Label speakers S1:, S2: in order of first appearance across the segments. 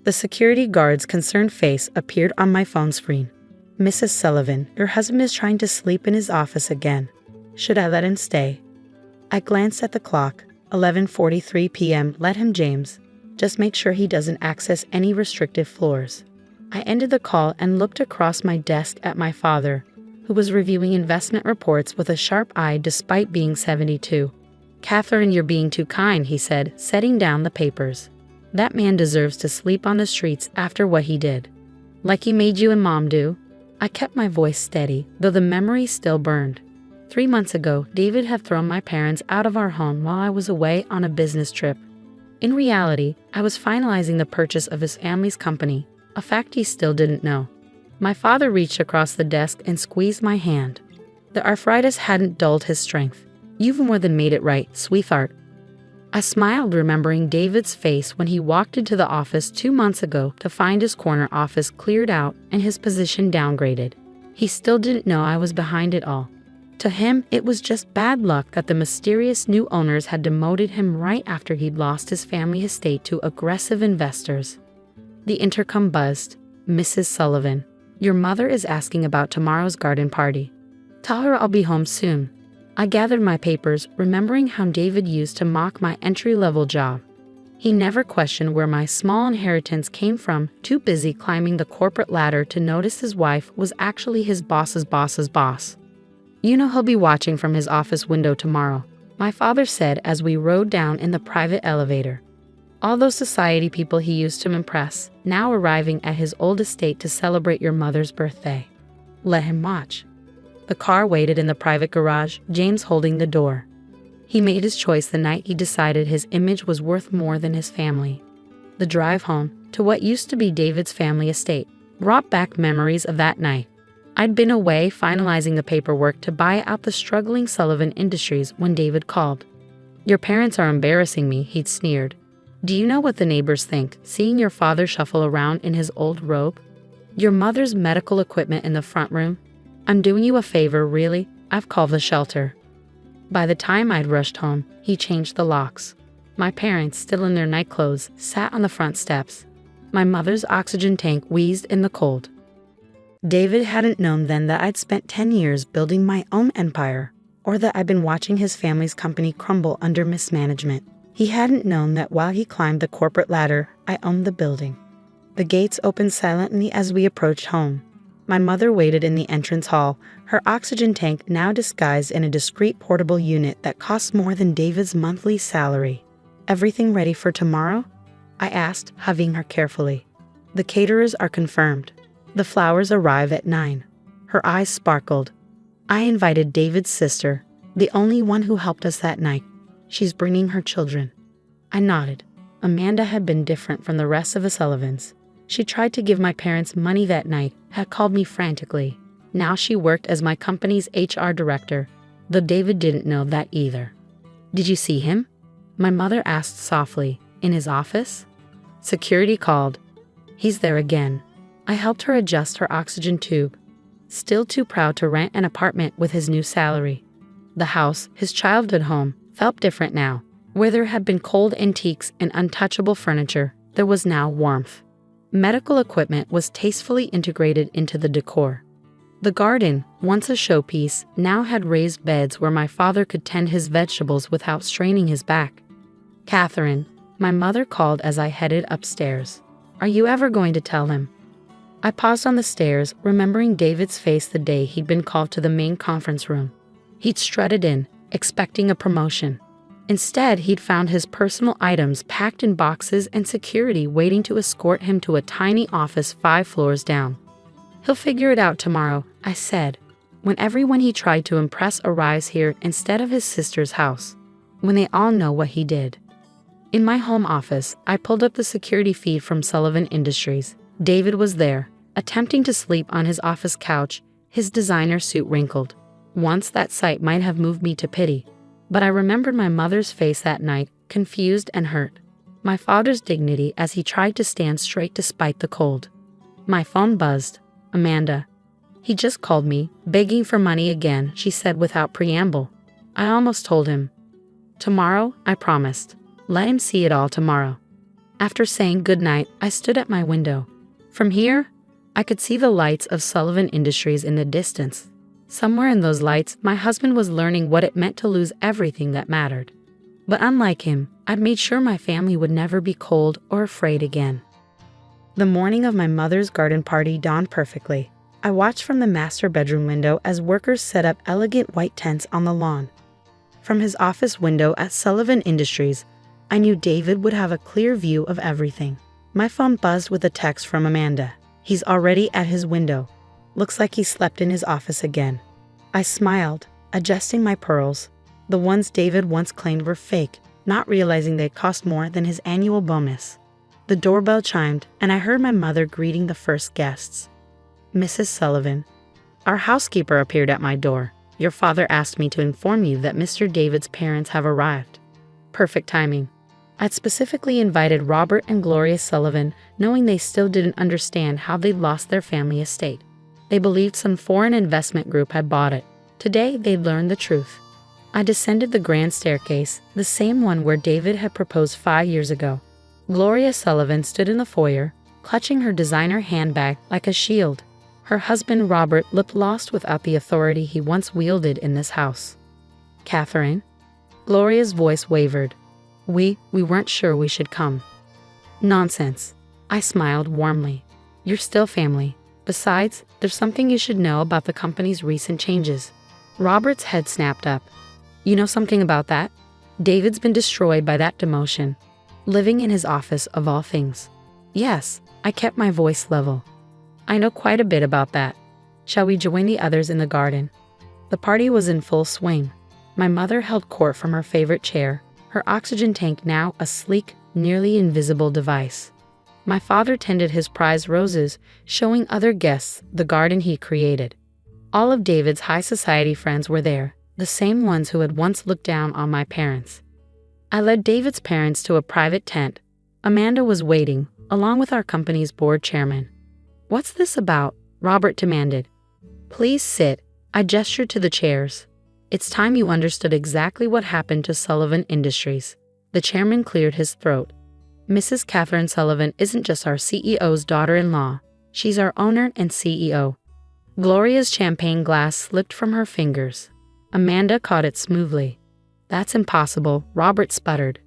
S1: The security guard's concerned face appeared on my phone screen. "Mrs. Sullivan, your husband is trying to sleep in his office again. Should I let him stay?" I glanced at the clock. 11:43 p.m. Let him, James. Just make sure he doesn't access any restricted floors. I ended the call and looked across my desk at my father, who was reviewing investment reports with a sharp eye despite being 72. "Catherine, you're being too kind," he said, setting down the papers. "That man deserves to sleep on the streets after what he did. Like he made you and Mom do." I kept my voice steady, though the memory still burned. 3 months ago, David had thrown my parents out of our home while I was away on a business trip. In reality, I was finalizing the purchase of his family's company, a fact he still didn't know. My father reached across the desk and squeezed my hand. The arthritis hadn't dulled his strength. "You've more than made it right, sweetheart." I smiled, remembering David's face when he walked into the office 2 months ago to find his corner office cleared out and his position downgraded. He still didn't know I was behind it all. To him, it was just bad luck that the mysterious new owners had demoted him right after he'd lost his family estate to aggressive investors. The intercom buzzed. "Mrs. Sullivan, your mother is asking about tomorrow's garden party. Tell her I'll be home soon." I gathered my papers, remembering how David used to mock my entry-level job. He never questioned where my small inheritance came from, too busy climbing the corporate ladder to notice his wife was actually his boss's boss's boss. "You know he'll be watching from his office window tomorrow," my father said as we rode down in the private elevator. "All those society people he used to impress, now arriving at his old estate to celebrate your mother's birthday. Let him watch." The car waited in the private garage, James holding the door. He made his choice the night he decided his image was worth more than his family. The drive home, to what used to be David's family estate, brought back memories of that night. I'd been away finalizing the paperwork to buy out the struggling Sullivan Industries when David called. "Your parents are embarrassing me," he'd sneered. "Do you know what the neighbors think, seeing your father shuffle around in his old robe? Your mother's medical equipment in the front room? I'm doing you a favor, really. I've called the shelter." By the time I'd rushed home, he changed the locks. My parents, still in their nightclothes, sat on the front steps. My mother's oxygen tank wheezed in the cold. David hadn't known then that I'd spent 10 years building my own empire, or that I'd been watching his family's company crumble under mismanagement. He hadn't known that while he climbed the corporate ladder, I owned the building. The gates opened silently as we approached home. My mother waited in the entrance hall, her oxygen tank now disguised in a discreet portable unit that cost more than David's monthly salary. "Everything ready for tomorrow?" I asked, hugging her carefully. "The caterers are confirmed. The flowers arrive at 9. Her eyes sparkled. "I invited David's sister, the only one who helped us that night. She's bringing her children." I nodded. Amanda had been different from the rest of the Sullivans. She tried to give my parents money that night, had called me frantically. Now she worked as my company's HR director, though David didn't know that either. "Did you see him?" my mother asked softly. "In his office?" Security called. "He's there again." I helped her adjust her oxygen tube. Still too proud to rent an apartment with his new salary. The house, his childhood home, felt different now. Where there had been cold antiques and untouchable furniture, there was now warmth. Medical equipment was tastefully integrated into the decor. The garden, once a showpiece, now had raised beds where my father could tend his vegetables without straining his back. "Catherine," my mother called as I headed upstairs. "Are you ever going to tell him?" I paused on the stairs, remembering David's face the day he'd been called to the main conference room. He'd strutted in, expecting a promotion. Instead, he'd found his personal items packed in boxes and security waiting to escort him to a tiny office 5 floors down. "He'll figure it out tomorrow," I said, when everyone he tried to impress arrives here instead of his sister's house, when they all know what he did. In my home office, I pulled up the security feed from Sullivan Industries. David was there, attempting to sleep on his office couch, his designer suit wrinkled. Once that sight might have moved me to pity. But I remembered my mother's face that night, confused and hurt. My father's dignity as he tried to stand straight despite the cold. My phone buzzed. "Amanda." "He just called me, begging for money again," she said without preamble. I almost told him. "Tomorrow," I promised. "Let him see it all tomorrow." After saying goodnight, I stood at my window. From here, I could see the lights of Sullivan Industries in the distance. Somewhere in those lights, my husband was learning what it meant to lose everything that mattered. But unlike him, I'd made sure my family would never be cold or afraid again. The morning of my mother's garden party dawned perfectly. I watched from the master bedroom window as workers set up elegant white tents on the lawn. From his office window at Sullivan Industries, I knew David would have a clear view of everything. My phone buzzed with a text from Amanda. He's already at his window. Looks like he slept in his office again. I smiled, adjusting my pearls, the ones David once claimed were fake, not realizing they cost more than his annual bonus. The doorbell chimed, and I heard my mother greeting the first guests. Mrs. Sullivan. Our housekeeper appeared at my door. Your father asked me to inform you that Mr. David's parents have arrived. Perfect timing. I'd specifically invited Robert and Gloria Sullivan, knowing they still didn't understand how they'd lost their family estate. They believed some foreign investment group had bought it. Today, they'd learned the truth. I descended the grand staircase, the same one where David had proposed 5 years ago. Gloria Sullivan stood in the foyer, clutching her designer handbag like a shield. Her husband Robert looked lost without the authority he once wielded in this house. Catherine? Gloria's voice wavered. We weren't sure we should come. Nonsense. I smiled warmly. You're still family. Besides, there's something you should know about the company's recent changes. Robert's head snapped up. You know something about that? David's been destroyed by that demotion. Living in his office of all things. Yes, I kept my voice level. I know quite a bit about that. Shall we join the others in the garden? The party was in full swing. My mother held court from her favorite chair, her oxygen tank now a sleek, nearly invisible device. My father tended his prized roses, showing other guests the garden he created. All of David's high society friends were there, the same ones who had once looked down on my parents. I led David's parents to a private tent. Amanda was waiting, along with our company's board chairman. What's this about? Robert demanded. Please sit. I gestured to the chairs. It's time you understood exactly what happened to Sullivan Industries. The chairman cleared his throat. Mrs. Catherine Sullivan isn't just our CEO's daughter-in-law. She's our owner and CEO. Gloria's champagne glass slipped from her fingers. Amanda caught it smoothly. That's impossible, Robert sputtered.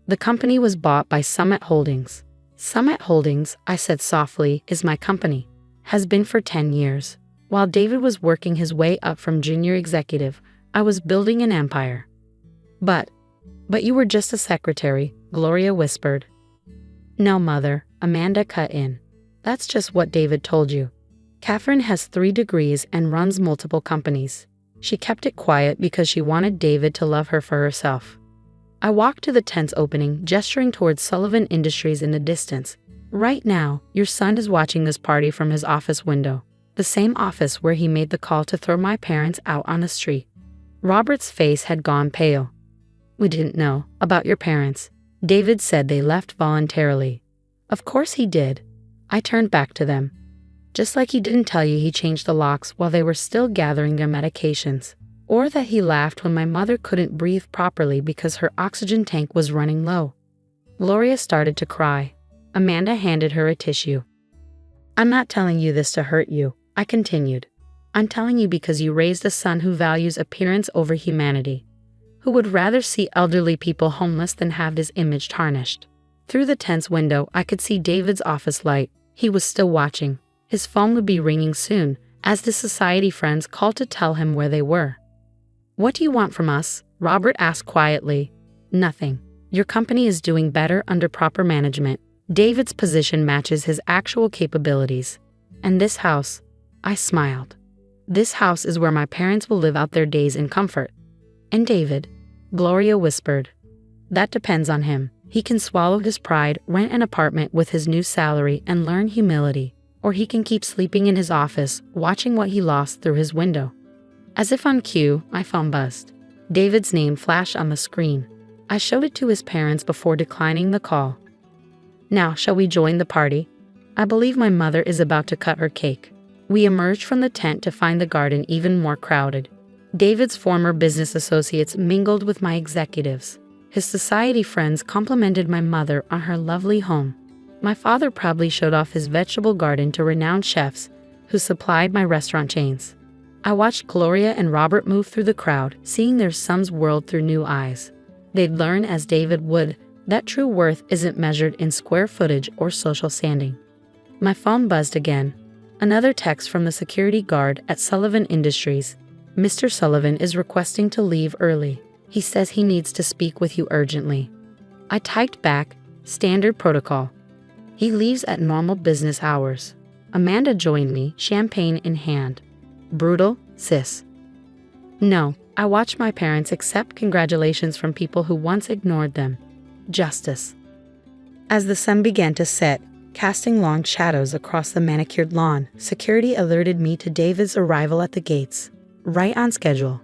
S1: The company was bought by Summit Holdings. Summit Holdings, I said softly, is my company. Has been for 10 years. While David was working his way up from junior executive, I was building an empire. But you were just a secretary, Gloria whispered. No, Mother, Amanda cut in. That's just what David told you. Catherine has 3 degrees and runs multiple companies. She kept it quiet because she wanted David to love her for herself. I walked to the tent's opening, gesturing towards Sullivan Industries in the distance. Right now, your son is watching this party from his office window, the same office where he made the call to throw my parents out on the street. Robert's face had gone pale. We didn't know about your parents. David said they left voluntarily. Of course he did. I turned back to them. Just like he didn't tell you he changed the locks while they were still gathering their medications. Or that he laughed when my mother couldn't breathe properly because her oxygen tank was running low. Gloria started to cry. Amanda handed her a tissue. I'm not telling you this to hurt you, I continued. I'm telling you because you raised a son who values appearance over humanity, who would rather see elderly people homeless than have his image tarnished. Through the tent's window, I could see David's office light. He was still watching. His phone would be ringing soon, as the society friends called to tell him where they were. What do you want from us? Robert asked quietly. Nothing. Your company is doing better under proper management. David's position matches his actual capabilities. And this house, I smiled. This house is where my parents will live out their days in comfort. And David, Gloria whispered. That depends on him. He can swallow his pride, rent an apartment with his new salary, and learn humility. Or he can keep sleeping in his office, watching what he lost through his window. As if on cue, my phone buzzed. David's name flashed on the screen. I showed it to his parents before declining the call. Now, shall we join the party? I believe my mother is about to cut her cake. We emerged from the tent to find the garden even more crowded. David's former business associates mingled with my executives. His society friends complimented my mother on her lovely home. My father proudly showed off his vegetable garden to renowned chefs who supplied my restaurant chains. I watched Gloria and Robert move through the crowd, seeing their son's world through new eyes. They'd learn, as David would, that true worth isn't measured in square footage or social standing. My phone buzzed again. Another text from the security guard at Sullivan Industries. Mr. Sullivan is requesting to leave early. He says he needs to speak with you urgently. I typed back, standard protocol. He leaves at normal business hours. Amanda joined me, champagne in hand. Brutal, sis. No, I watched my parents accept congratulations from people who once ignored them. Justice. As the sun began to set, casting long shadows across the manicured lawn, security alerted me to David's arrival at the gates. Right on schedule.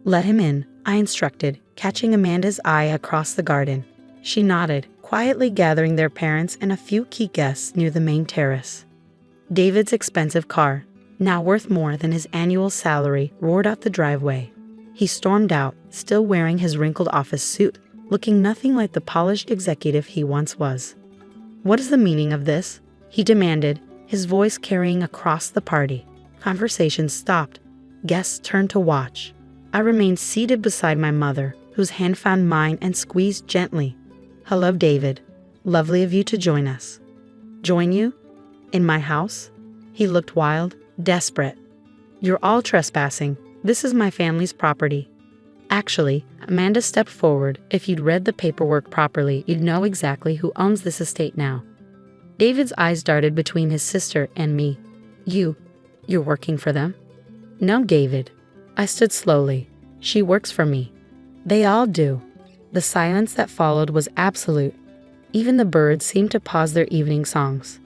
S1: Let him in, I instructed, catching Amanda's eye across the garden. She nodded, quietly gathering their parents and a few key guests near the main terrace. David's expensive car, now worth more than his annual salary, roared out the driveway. He stormed out, still wearing his wrinkled office suit, looking nothing like the polished executive he once was. What is the meaning of this? He demanded, his voice carrying across the party. Conversation stopped. Guests turned to watch. I remained seated beside my mother, whose hand found mine and squeezed gently. Hello, David. Lovely of you to join us. Join you? In my house? He looked wild, desperate. You're all trespassing. This is my family's property. Actually, Amanda stepped forward. If you'd read the paperwork properly, you'd know exactly who owns this estate now. David's eyes darted between his sister and me. You're working for them? No, David. I stood slowly. She works for me. They all do. The silence that followed was absolute. Even the birds seemed to pause their evening songs.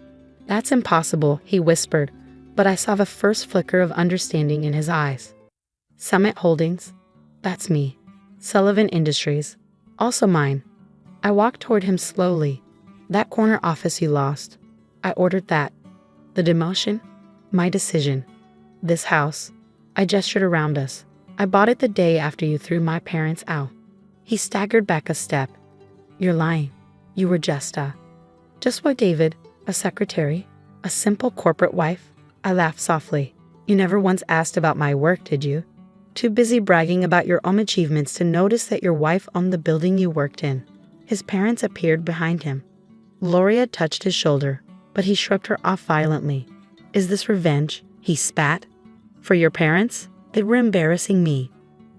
S1: That's impossible, he whispered, but I saw the first flicker of understanding in his eyes. Summit Holdings? That's me. Sullivan Industries? Also mine. I walked toward him slowly. That corner office you lost. I ordered that. The demotion? My decision. This house. I gestured around us. I bought it the day after you threw my parents out. He staggered back a step. You're lying. You were just what, David? A secretary? A simple corporate wife? I laughed softly. You never once asked about my work, did you? Too busy bragging about your own achievements to notice that your wife owned the building you worked in. His parents appeared behind him. Gloria touched his shoulder, but he shrugged her off violently. Is this revenge? He spat. For your parents? They were embarrassing me.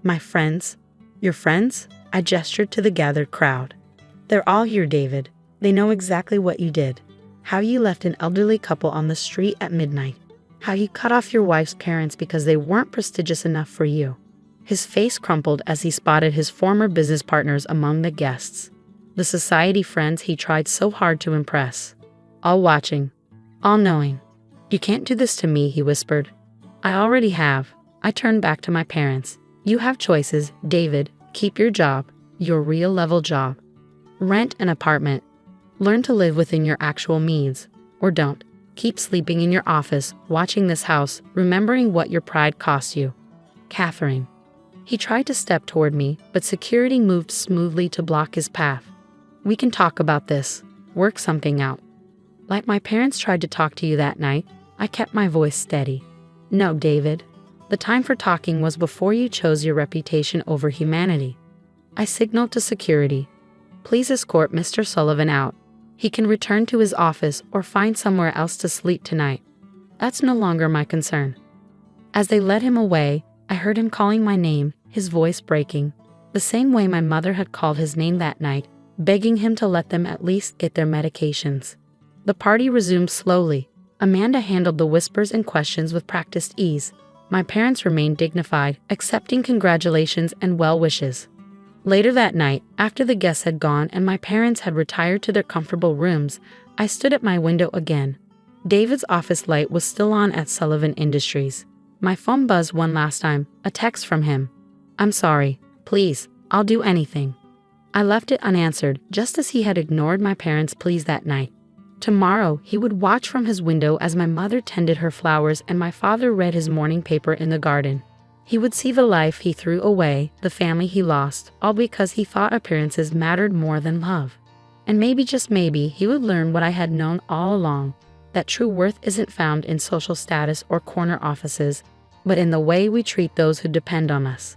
S1: My friends? Your friends? I gestured to the gathered crowd. They're all here, David. They know exactly what you did. How you left an elderly couple on the street at midnight. How you cut off your wife's parents because they weren't prestigious enough for you. His face crumpled as he spotted his former business partners among the guests. The society friends he tried so hard to impress. All watching. All knowing. You can't do this to me, he whispered. I already have. I turned back to my parents. You have choices, David. Keep your job. Your real level job. Rent an apartment. Learn to live within your actual means. Or don't. Keep sleeping in your office, watching this house, remembering what your pride cost you. Catherine. He tried to step toward me, but security moved smoothly to block his path. We can talk about this. Work something out. Like my parents tried to talk to you that night, I kept my voice steady. No, David. The time for talking was before you chose your reputation over humanity. I signaled to security. Please escort Mr. Sullivan out. He can return to his office or find somewhere else to sleep tonight. That's no longer my concern. As they led him away, I heard him calling my name, his voice breaking, the same way my mother had called his name that night, begging him to let them at least get their medications. The party resumed slowly. Amanda handled the whispers and questions with practiced ease. My parents remained dignified, accepting congratulations and well wishes. Later that night, after the guests had gone and my parents had retired to their comfortable rooms, I stood at my window again. David's office light was still on at Sullivan Industries. My phone buzzed one last time, a text from him. I'm sorry. Please, I'll do anything. I left it unanswered, just as he had ignored my parents' pleas that night. Tomorrow, he would watch from his window as my mother tended her flowers and my father read his morning paper in the garden. He would see the life he threw away, the family he lost, all because he thought appearances mattered more than love. And maybe, just maybe, he would learn what I had known all along, that true worth isn't found in social status or corner offices, but in the way we treat those who depend on us.